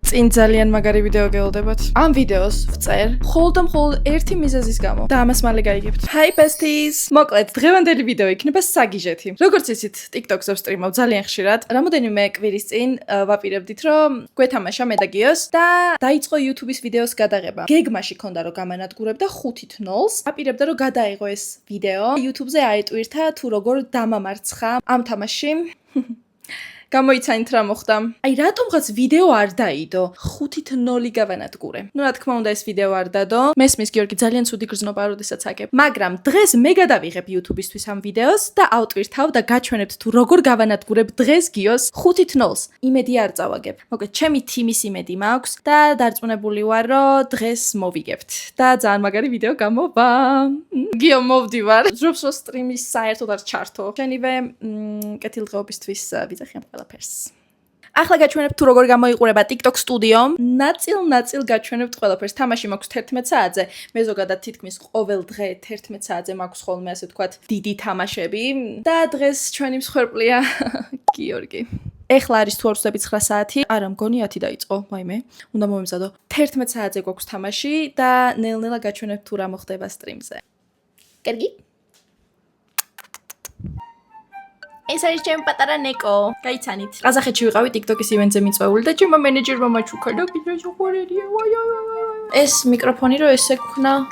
წინ ძალიან მაგარი ვიდეო გეულდებათ. ამ ვიდეოს ვწერ მხოლოდ ერთი მიზეზის გამო და ამას მალე გაიგებთ. Hi besties! მოკლედ, დღევანდელი ვიდეო იქნება საგიჟეთი. როგორც იცით, TikTok-ზე ვსტრიმავ ძალიან ხშირად. რამოდენიმე კვირის წინ ვაპირებდით, რომ გვეთამაშა მე და გიოს და დაიწყო YouTube-ის ვიდეოს გადაღება. გეგმაში ქონდა რომ გამანადგურებდა 5:0-ს. ვაპირებდა რომ გადაიღო ეს ვიდეო. YouTube-ზე აეტვირთა თუ როგორ დამამარცხა ამ თამაში. გამოიცანით რა მოხდა. აი რატომღაც ვიდეო არ დაიდო 5:0 გავანადგურე. ნუ რა თქმა უნდა ეს ვიდეო არ დადო. მესმის გიორგი ძალიან ცუდი გრძნობა როდესაც აგებ. მაგრამ დღეს მე გადავიღებ YouTube-ისთვის ამ ვიდეოს და ავტვირთავ და გაჩვენებთ თუ როგორ გავანადგურებ დღეს გიოს 5:0-ს. იმედი არ წავაგებ. მოკლედ ჩემი თიმის იმედი მაქვს და დარწმუნებული ვარ რომ დღეს მოვიგებთ. და ძალიან მაგარი ვიდეო გამოვა. გიო მოვდივარ. ჯობს რომ სტრიმის საერთოდ არ ჩართო. შენივე კეთილდღეობისთვის ვიძახიან ყველაფერს. ახლა გაჩვენებთ თუ როგორ გამოიყურება TikTok Studio. ნაწილ გაჩვენებთ ყველაფერს. თამაში მაქვს 11 საათზე. მე ზოგადად თითქმის ყოველ დღე 11 საათზე მაქვს ხოლმე ასე ვთქვათ დიდი თამაშები და დღეს ჩვენი მსხვერპლია გიორგი. ეხლა არის თუ არ ვსწრები 9 საათი. არა, მგონი 10 დაიწყო. ვაიმე, უნდა მომემზადო. 11 საათზე გვაქვს თამაში და ნელ-ნელა გაჩვენებთ თუ რა მოხდება სტრიმზე. კერგი? ეს არის ჩემი პატარა ნეკო. გაიცანით. ყაზახეთში ვიყავი TikTok-ის ივენტზე მიწვეული და ჩემო მენეჯერმა მაჩუქა და ბიზნესი ხوارია. ეს მიკროფონი რო ესე გქნა.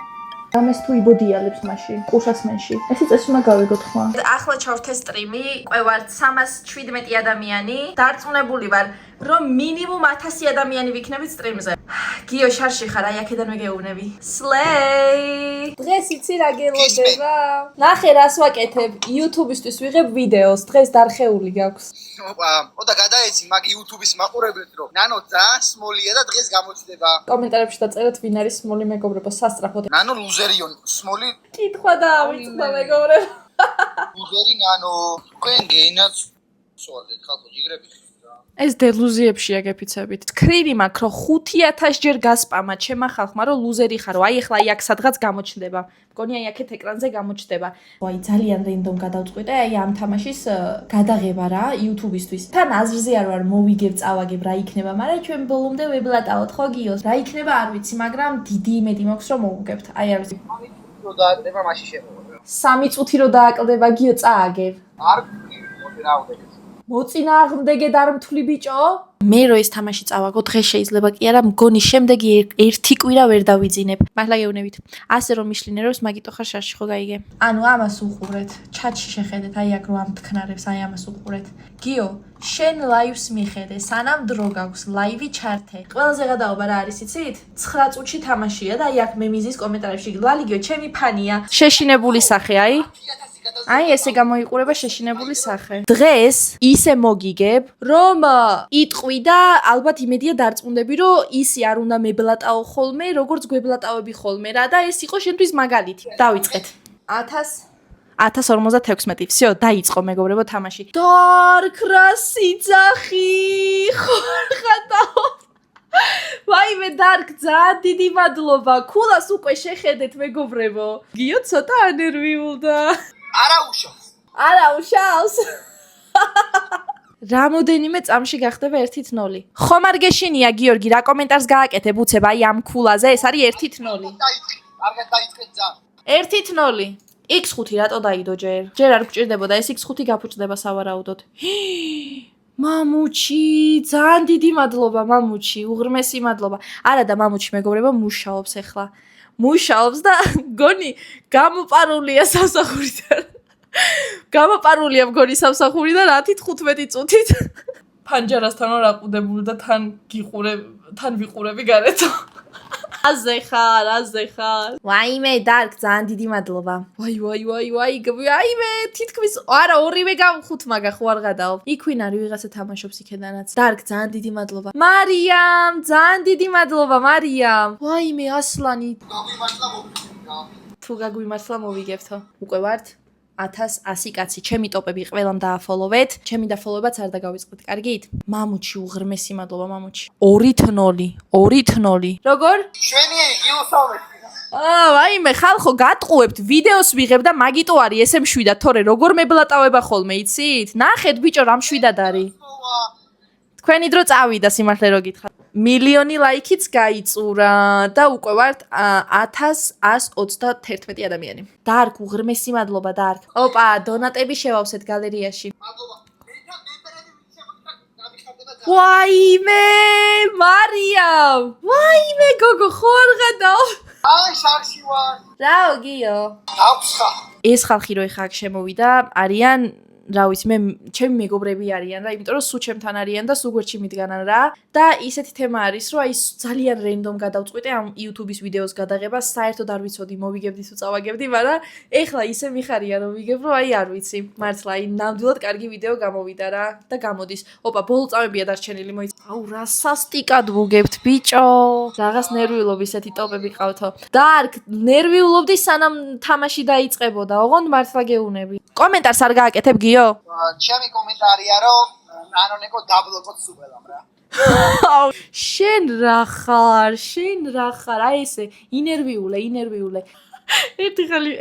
ამას თუ იბოდიალებს მაშინ ყურშასმენში. ესე წესი უნდა გავიგოთ ხმა. ახლა ჩავრთე სტრიმი, ყვევართ 317 ადამიანი. დარწმუნებული ვარ, რომ მინიმუმ 1000 ადამიანი ვიქნებით სტრიმზე. გიო შარში ხარ, აი აქედანვე გეუბნები. Slay! დღეს იცი რა გელოდება? ნახე რას ვაკეთებ. YouTube-ისთვის ვიღებ ვიდეოს. დღეს დარხეული გაქვს. ოდა გადაეცი მაგ YouTube-ის მაყურებლებს რომ ნანო ძალიან სმოლია და დღეს გამოჩნდება. კომენტარებში დაწერეთ ვინ არის სმოლი მეგობრებო სასწრაფოდ. ნანო ლუზერიონ სმოლი კითხვა დაავიწყდა მეგობრებო. ლუზერი ნანო თქვენ გეინაც სულდეთ ხალხო ჯიგრები. ეს დელუზიებშია გეფიცებით. ცქრირი მაქვს რომ 5000 ჯერ გასპამა ჩემმა ხალხმა რომ ლუზერი ხარო. აი ახლა აი აქ სადღაც გამოჩნდება. მგონი აი აქეთ ეკრანზე გამოჩნდება. აი ძალიან რენდომ გადავწყვიტე აი ამ თამაშის გადაღება რა YouTube-ისთვის. თან აზრზე არ ვარ მოვიგებ წავაგებ რა იქნება, მაგრამ ჩვენ ბოლომდე ვებლატავთ ხო გიოს. რა იქნება არ ვიცი, მაგრამ დიდი იმედი მაქვს რომ მოვუგებთ. აი არ ვიცი. რო დააკლდება მაშინ შემოვიდა. 3 წუთი რო დააკლდება გიო წააგებ. არ გქონდა რა უნდა მოწინააღმდეგე დარმთული ბიჭო. მე რო ეს თამაში წავაგო დღეს შეიძლება კი არა მგონი შემდეგი ერთი კვირა ვერ დავიძინებ. მართლა გეუბნებით. ასე რომ მიშლინერებს მაგიტო ხარ შარში ხო გაიგე. ანუ ამას უყურეთ. ჩატში შეხედეთ აი აქ რო ამ თქნარებს აი ამას უყურეთ. გიო, შენ ლაივს მიხედე, სანამ დრო გაქვს, ლაივი ჩართე. ყველაზე გადაობა რა არის იცით? 9 წუთში თამაშია და აი აქ მე მიზის კომენტარებში ლალიგიო, ჩემი ფანია. შეშინებული სახე აი. აი ესე გამოიყურება შეშინებული სახე. დღეს ისე მოგიგებ, რომ იტყვი და ალბათ იმედია დარწმუნდები, რომ ისი არ უნდა მებლატაო ხოლმე, როგორც გვებლატავები ხოლმე რა და ეს იყო შენთვის მაგალითი. დავიწყეთ. 1056. всё, დაიწყო მეგობრებო თამაში. დარქრა სიძახი. ხორხატაო. ვაიმე დარკ ძალიან დიდი მადლობა. ქულას უკვე შეხედეთ მეგობრებო. გიო ცოტა ანერვიულდა. არა უშავს. რამოდენიმე წამში გახდება 1:0. ხომ არ გეშინია გიორგი რა კომენტარს გააკეთებ უცებ აი ამ ქულაზე ეს არის 1:0. კარგად დაიწყეთ ძალიან. 1:0. X5 რატო დაიდო ჯერ? ჯერ არ გჭირდებოდა ეს X5 გაფუჭდება სავარაუდოდ. მამუჩი, ძალიან დიდი მადლობა მამუჩი, უღრმესი მადლობა. არა და მამუჩი მეგობრებო მუშაობს ახლა. მუშაობს და გონი გამოპარულია სამსახურიდან. გამოპარულია მგონი სამსახურიდან 10-15 წუთით. ფანჯარასთან რა ყუდებული და თან ვიყურები გარეთო. აზე ხარ. ვაიმე დარკ ძალიან დიდი მადლობა. ვაი, ვაიმე თითქმის არა ორივე გავხუთ მაგა ხო არ გადაო. იქ ვინ არის ვიღაცა თამაშობს იქედანაც. დარკ ძალიან დიდი მადლობა. მარიამ, ძალიან დიდი მადლობა მარიამ. ვაიმე ასლანი. თუ გაგვიმართლა მოვიგებთო. უკვე ვართ 1100 კაცი. ჩემი ტოპები ყველამ დააფოლოვეთ. ჩემი დაფოლოვებაც არ დაგავიწყდეთ. კარგით? მამუჩი უღრმესი მადლობა მამუჩი. 2:0. როგორ? შვენიერი გილოსავეთ. ვაიმე ხალხო გატყუებთ ვიდეოს ვიღებ და მაგიტო არის ესე მშვიდად თორე როგორ მებლატავება ხოლმე იცით? ნახეთ ბიჭო რა მშვიდად არის. თქვენი დრო წავიდა სიმართლე რო გითხრა. მილიონი ლაიქიც გაიწურა და უკვე ვართ 1121 ადამიანი. დარკ უღრმესი მადლობა დარკ. ოპა, დონატები შევავსეთ გალერეაში. მადლობა. ერთად მემბერები ვიცემოთ გამიხარდება. ვაიმე, მარიამ. ვაიმე, გოგო, ხო არ გადაო. აი, შარში ვარ. რაო, გიო. დავცხა. ეს ხალხი რო ეხა აქ შემოვიდა, არიან რა ვიცი მე ჩემი მეგობრები არიან რა იმიტომ რომ სულ ჩემთან არიან და სულ გვერდში მიდგანან რა და ისეთი თემა არის რომ აი ძალიან რენდომ გადავწყვიტე ამ YouTube-ის ვიდეოს გადაღებას საერთოდ არ ვიცოდი მოვიგებდი თუ წავაგებდი მაგრამ ეხლა ისე მიხარია რომ ვიგებ რომ აი არ ვიცი მართლა აი ნამდვილად კარგი ვიდეო გამოვიდა რა და გამოდის ოპა ბოლო წამებია დარჩენილი მოიც აუ რა სასტიკად ვუგებთ ბიჭო რაღაც ნერვიულობ ისეთი ტოპები ყავთო დარკ ნერვიულობდი სანამ თამაში დაიწყებოდა ოღონდ მართლა გეუნები კომენტარს არ გააკეთებ გიო ჩემი კომენტარია რომ ანონეკო დაბლოკოთ სუპელამ რა შენ რა ხარ აი ესე ინერვიულე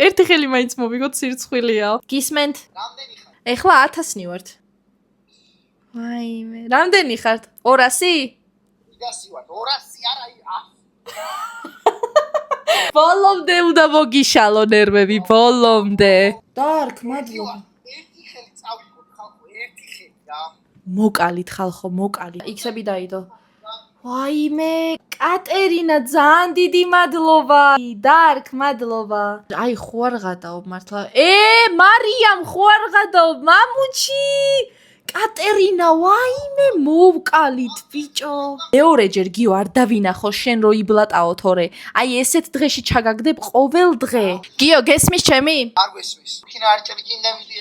ერთი ხელი მაინც მოვიგოთ სირცხვილია გისმენთ რამდენი ხარ ეხლა 1000-ნი ვართ ვაიმე რამდენი ხართ 200 200 ვარ 200 არა 100 ბოლომდე უნდა მოგიშალო ნერვები ბოლომდე დარკ მადლობა ერთი ხელი წავიღოთ ხალხო ერთი ხელი რა მოკალით ხალხო მოკალი იქსები დაიდო ვაიმე კატერინა ძალიან დიდი მადლობა დარკ მადლობა აი ხო არ გადაობ მართლა მარიამ ხო არ გადაობ მამუჩი კატერინა ვაიმე მოვკალით ბიჭო მეორეჯერ გიო არ დავინახო შენ რო იბლატაო თორე აი ესეთ დღეში ჩაგაგდებ ყოველ დღე გიო გესმის ჩემი არ გესმის ქინა არ ჭრიჭინებდი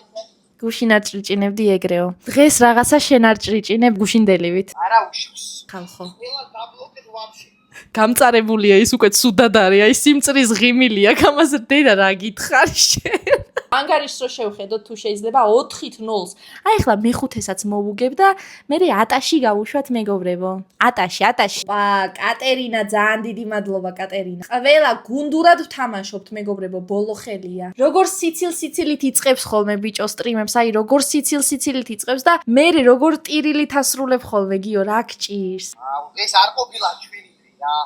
გუშინ არ ჭრიჭინებდი ეგრეო დღეს რაღაცა შენ არ ჭრიჭინებ გუშინდელივით არა უშავს ხალხო ყველა დაბლოკეთ ვაფშე გამწარებულია ის უკვე ცუდად არის აი სიმწრის ღიმილია გამაზე დედა რა გითხარ შენ ანგარიშს რო შევხედოთ თუ შეიძლება 4-ით 0-ს აი ახლა მეხუთესაც მოვუგებ და მე ატაში გავუშვათ მეგობრებო ატაში პა კატერინა ძალიან დიდი მადლობა კატერინა ყველა გუნდურად ვთამაშობთ მეგობრებო ბოლო ხელია როგორ სიცილით იწყებს ხოლმე ბიჭო სტრიმებს აი როგორ სიცილით იწყებს და მე როგორ ტირილით ასრულებ ხოლმე გიო რა გჭირს აუ ეს არ ყოფილა ჩვენი რა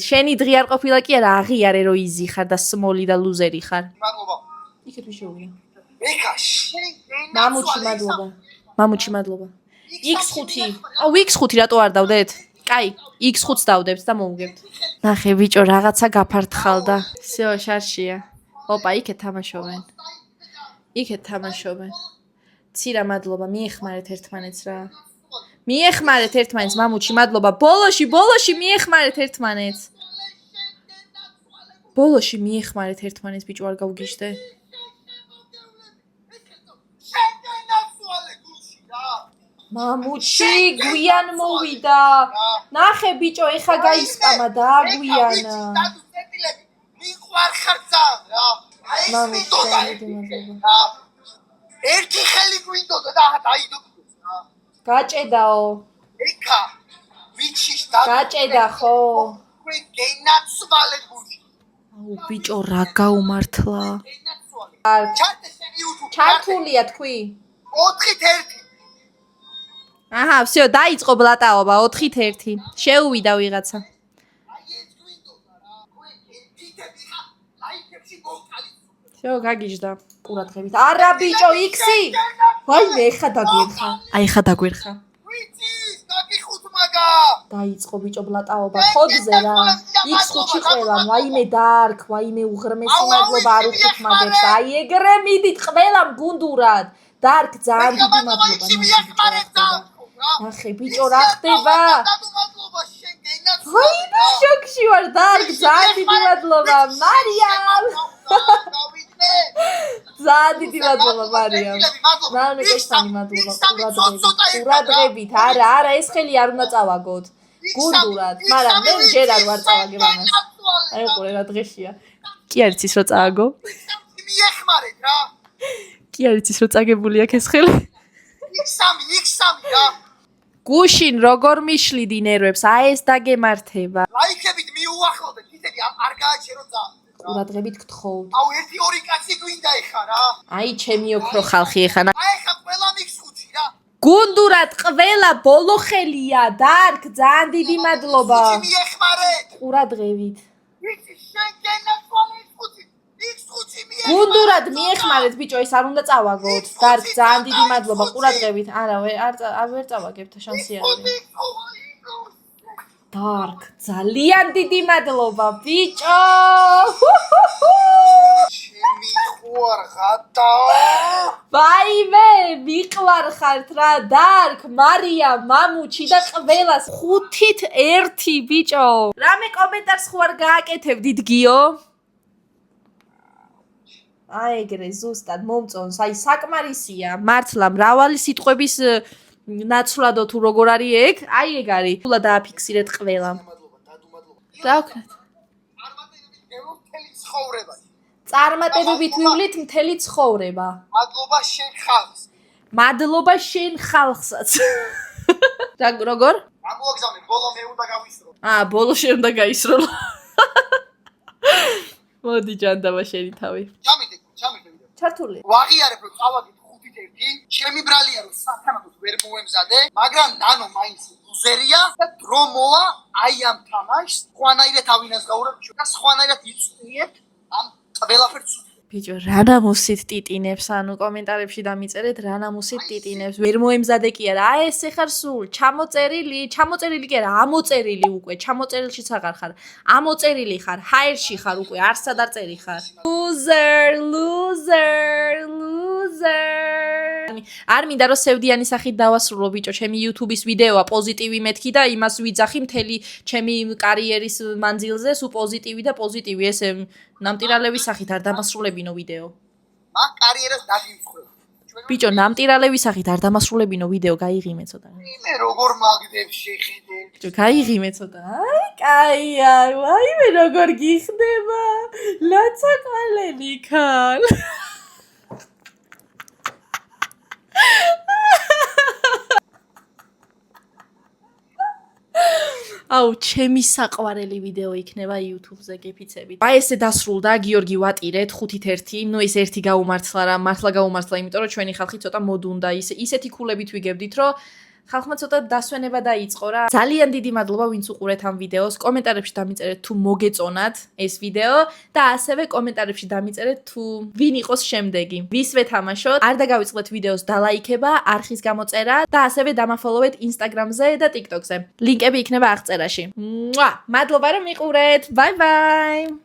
შენი დღე არ ყოფილა კი არა აღიარე რომ იზი ხარ და სმოლი და ლუზერი ხარ მადლობა იქეთ ვიშოვია ეკა შენ მამუჩი მადლობა X5 აუ X5 რატო არ დავდეთ კაი X5-ს დავდებთ და მოვუგებთ ნახე ბიჭო რაღაცა გაფართხალდა всё შარშია ოპა იქეთ თამაშობენ ცირა მადლობა მიეხმარეთ ერთმანეთს რა მიეხმარეთ ერთმანეთს მამუჩი მადლობა ბოლოში მიეხმარეთ ერთმანეთს ბიჭო არ გავგიჟდე მამუჩი გვიან მოვიდა ნახე ბიჭო ეხა გაისპამა და გვიანა მიყვარ ხარცა რა მამუჩი ერთი ხელი გვინდოდა და დაიდო გაჭედაო ეკა ვიჩის და გაჭედა ხო ქვენ გენაცვალეთ გუში აუ ბიჭო რა გაუმართლა ჩართულია თქვი 4-ით 1 აჰა всё დაიწყო ბლატაობა 4-ით 1 შეუვიდა ვიღაცა აი ეს გვინდოდა რა ქვენ გენდიტები ხა ლაიქებში მოვკალით всё გაგიჟდა ყურადღებით არა ბიჭო იქსი ვაიმე ეხა დაგვერხა ვიცის დაგიხუთ მაგა დაიწყო ბიჭო ბლატაობა ხოდზე რა X5-ში ყველამ ვაიმე დარკ ვაიმე უღრმესი მადლობა არ უხდით მაგებს აი ეგრე მიდით ყველამ გუნდურად დარკ ძალიან დიდი მადლობა ნახე ბიჭო რა ხდება ვაიმე შოქში ვარ დარკ ძალიან დიდი მადლობა მარიამ ძალიან დიდი მადლობა მარიამ ნაუნეკოსტანი მადლობა ყურადღებით არა ეს ხელი არ უნდა წავაგოთ გუნდურად მაგრამ მე ჯერ არ ვარ წავაგებ ამას აი ყურე რა დღეშია კი არ იცის რომ წააგო მიეხმარეთ რა კი არ იცის რომ წაგებული აქ ეს ხელი X3 რა გუშინ როგორ მიშლიდი ნერვებს აი ეს დაგემართება ლაიქებით მიუახლოვდეთ ისეთი არ გააჩერო ძალიან ყურადღებით გთხოვთ აუ 1-2 კაცი გვინდა ეხა რა აი ჩემი ოქრო ხალხი ეხა აი ეხა ყველა X5 რა გუნდურად ყველა ბოლოხელია დარგ ძალიან დიდი მადლობა მიეხმარეთ. ყურადღებით იცი შენ გენაცვალე ხუთი. იქ ხუთი მიეხმარეთ. გუნდურად მიეხმარეთ ბიჭო ეს არ უნდა წავაგოთ დარგ ძალიან დიდი მადლობა ყურადღებით არა ვერ წავაგებთ შანსი არ არის დარგ ძალიან დიდი მადლობა ბიჭო ჩემი ხوار ღატა ვაიმე მიყვარხართ რა დარგ მარია მამუჩი და ყველას 5-1 ბიჭო რამე კომენტარს ხო არ გააკეთებდით გიო აი ეგრე ზუსტად მომწონს აი საკმარისია მართლა მრავალი სიტყვების ნაცვლადო თუ როგორ არის ეგ აი ეგ არის თულა დააფიქსირეთ ყველა რა ვქნათ წარმატებებით ვივლით მთელი ცხოვრება მადლობა შენ ხალხს მადლობა შენ ხალხსაც რა როგორ ამოგზავნე ბოლო მე უნდა გავისრო ბოლო შენ უნდა გაისროლო მოდი ჯანდაბა შენი თავი ჩამიდე ჩართული ვაღიარებ რომ წავაგეთ 5-1 ჩემი ბრალია რომ სათანადოდ ვერ მოემზადე მაგრამ ნანო მაინც ლუზერია და დრო მოვა აი ამ თამაშს ხვანაირად ავინაზღაურებ და სხვანაირად იწვიეთ ამ ყველაფერს ბიჭო რანამუსით ტიტინებს ანუ კომენტარებში დამიწერეთ რანამუსით ტიტინებს ვერ მოემზადე კი არა აი ეს ხარ სულ ჩამოწერილი კი არა ამოწერილი უკვე ჩამოწერილშიც აღარ ხარ ამოწერილი ხარ ჰაერში ხარ უკვე არსად არ წერი ხარ loser არ მინდა რომ სევდიანი სახით დავასრულო ბიჭო ჩემი YouTube-ის ვიდეოა პოზიტივი მეთქი და იმას ვიძახი მთელი ჩემი კარიერის მანძილზე სულ პოზიტივი და პოზიტივი ესე ნამტირალების სახით არ დამასრულებინო ვიდეო მაგ კარიერას დაგიმსხვევ ბიჭო ნამტირალების სახით არ დამასრულებინო ვიდეო გაიღიმე ცოტა მე როგორ მაგდებ შეხედე ბიჭო გაიღიმე ცოტა აი კაია ვაიმე როგორ გიხდება ლაცაკვალელი ხარ აუ ჩემი საყვარელი ვიდეო იქნება YouTube-ზე გეფიცებით. აი ესე დასრულდა გიორგი ვატირეთ 5-1. ნუ ეს ერთი გაუმართლა რა, მართლა გაუმართლა, იმიტომ რომ ჩვენი ხალხი ცოტა მოდუნდა. ისეთი ქულებით ვიგებდით, რომ ხალხმა ცოტა დასვენება დაიწყო რა. ძალიან დიდი მადლობა ვინც უყურეთ ამ ვიდეოს. კომენტარებში დამიწერეთ თუ მოგეწონათ ეს ვიდეო და ასევე კომენტარებში დამიწერეთ თუ ვინ იყოს შემდეგი. ვისვე თამაშოთ. არ დაგავიწყდეთ ვიდეოს დალაიქება, არხის გამოწერა და ასევე დამაფოლოვეთ Instagram-ზე და TikTok-ზე. ლინკები იქნება აღწერაში. მადლობა რომ მიყურეთ. Bye bye.